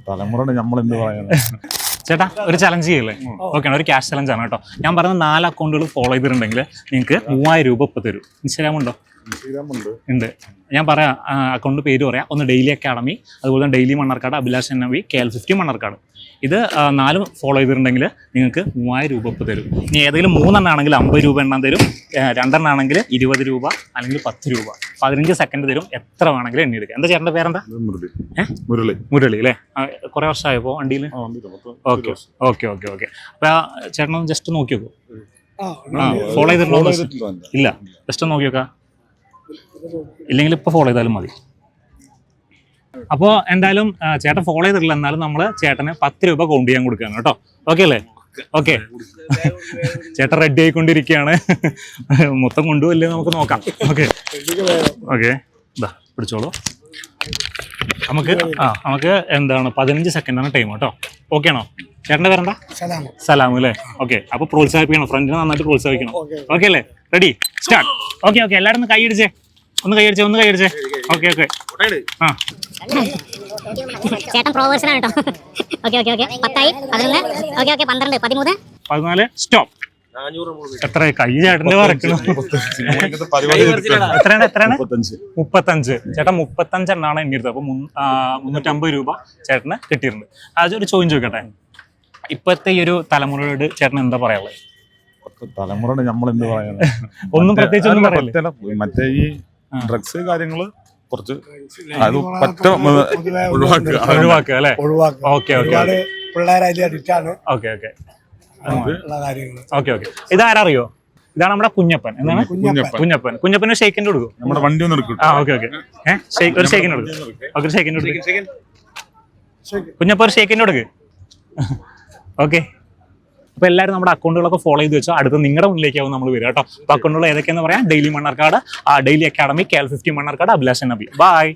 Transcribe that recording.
തലമുറ നമ്മൾ എന്ത് പറയുന്നത് ചേട്ടാ ഒരു ചലഞ്ച് ചെയ്യല്ലേ? ഓക്കെ, ഒരു ക്യാഷ് ചലഞ്ച് ആണ് കേട്ടോ. ഞാൻ പറഞ്ഞ 4 അക്കൗണ്ടുകൾ ഫോളോ ചെയ്തിട്ടുണ്ടെങ്കിൽ നിങ്ങൾക്ക് 3000 രൂപ ഇപ്പം തരും. ഇൻസ്റ്റാഗ്രാം ഉണ്ടോ? ഉണ്ട്. ഞാൻ പറയാം, അക്കൗണ്ട് പേര് പറയാം. ഒന്ന് ഡെയിലി അക്കാഡമി, അതുപോലെ തന്നെ daily Mannarkkad, Abhilash NV, KL50 Mannarkkad. ഇത് 4 ഫോളോ ചെയ്തിട്ടുണ്ടെങ്കിൽ നിങ്ങൾക്ക് 3000 രൂപ ഇപ്പം തരും. ഇനി ഏതെങ്കിലും 3 ആണെങ്കിൽ 50 രൂപ എണ്ണം തരും, 2 ആണെങ്കിൽ 20 രൂപ, അല്ലെങ്കിൽ 10 രൂപ, 15 സെക്കൻഡ് തരും. എത്ര വേണമെങ്കിലും എണ്ണി എടുക്കാം. എന്താ ചേട്ടൻ്റെ പേരെന്താ? മുരളി അല്ലേ? കുറേ വർഷമായപ്പോൾ വണ്ടിയിൽ? Okay okay okay okay. അപ്പോൾ ചേട്ടനൊന്ന് ജസ്റ്റ് നോക്കി നോക്കൂ. ഫോളോ ചെയ്തിട്ടുണ്ടോ? ഇല്ല, ജസ്റ്റ് നോക്കി നോക്കാം. ഇല്ലെങ്കിൽ ഇപ്പോൾ ഫോളോ ചെയ്താലും മതി. അപ്പോൾ എന്തായാലും ചേട്ടൻ ഫോളോ ചെയ്തിട്ടില്ല, എന്നാലും നമ്മൾ ചേട്ടന് 10 രൂപ കൗണ്ട് ചെയ്യാൻ കൊടുക്കുകയാണ് കേട്ടോ. ഓക്കെ അല്ലേ? ഓക്കെ, ചേട്ടൻ റെഡി ആയിക്കൊണ്ടിരിക്കുകയാണ്. മൊത്തം കൊണ്ടുപോയില്ലേ നമുക്ക് നോക്കാം. ഓക്കെ ഓക്കെ, ഇതാ പിടിച്ചോളൂ. നമുക്ക് എന്താണ് 15 സെക്കൻഡാണ് ടൈം കേട്ടോ. ഓക്കെ ആണോ? ചേട്ടൻ്റെ പേരെന്താ? സലാം അല്ലേ? ഓക്കെ, അപ്പോൾ പ്രോത്സാഹിപ്പിക്കണം, ഫ്രണ്ടിനെ നന്നായിട്ട് പ്രോത്സാഹിക്കണം. ഓക്കെ അല്ലേ? Ready, start. ഓക്കെ ഓക്കെ, എല്ലാവരും ഒന്ന് കൈയടിച്ചേ, ഒന്ന് കൈയടിച്ചേ. Okay okay. ആ ചേട്ടൻ പ്രോവേഴ്സിനാണ് കേട്ടോ. Okay okay okay, 10 11 okay okay 12 13 14 stop. എത്ര കൈ ചേട്ടൻ്റെ വരക്കണം? എത്രയാണ്? 35. ചേട്ടൻ 35 എണ്ണാണ് എണ്ണി എടുത്തത്. അപ്പോൾ 350 രൂപ ചേട്ടന് കിട്ടിയിട്ടുണ്ട്. അതൊരു ചോദ്യം ചോദിക്കട്ടെ, ഇപ്പോഴത്തെ ഈ ഒരു തലമുറയോട് ചേട്ടൻ എന്താ പറയാനുള്ളത്? തലമുറ നമ്മൾ എന്ത് പറയുന്നത്? ഒന്നും പ്രത്യേകിച്ച് ഒന്നും പറയില്ല. മറ്റേ ഈ ഡ്രഗ്സ് കാര്യങ്ങള് കുറച്ച് അത് ഒഴിവാക്കുക അല്ലേ? Okay okay okay okay okay okay. ഇതാരറിയോ? ഇതാണ് നമ്മുടെ കുഞ്ഞപ്പൻ. എന്താണ് കുഞ്ഞപ്പൻ? ഷെയ്ക്കിൻ്റെ കൊടുക്കും. നമ്മുടെ വണ്ടി ഒന്ന് എടുക്കും. Okay okay. ഒരു ഷെയ്ക്കിൻ്റെ കൊടുക്കും. ഓക്കെ, ഷെയ്ക്കിൻ്റെ കൊടുക്കും. കുഞ്ഞപ്പൻ ഒരു ഷെയ്ക്കിൻ്റെ കൊടുക്ക്. ഓക്കെ, അപ്പോൾ എല്ലാവരും നമ്മുടെ അക്കൗണ്ടുകളൊക്കെ ഫോളോ ചെയ്ത് വെച്ചോ. അടുത്ത് നിങ്ങളുടെ മുന്നിലേക്കാവും നമ്മൾ വരിക കേട്ടോ. അപ്പോൾ അക്കൗണ്ടുകൾ ഏതൊക്കെയാണെന്ന് പറയാം. Daily Mannarkkad, daily academy, KL50 Mannarkkad, Abhilash NV. By.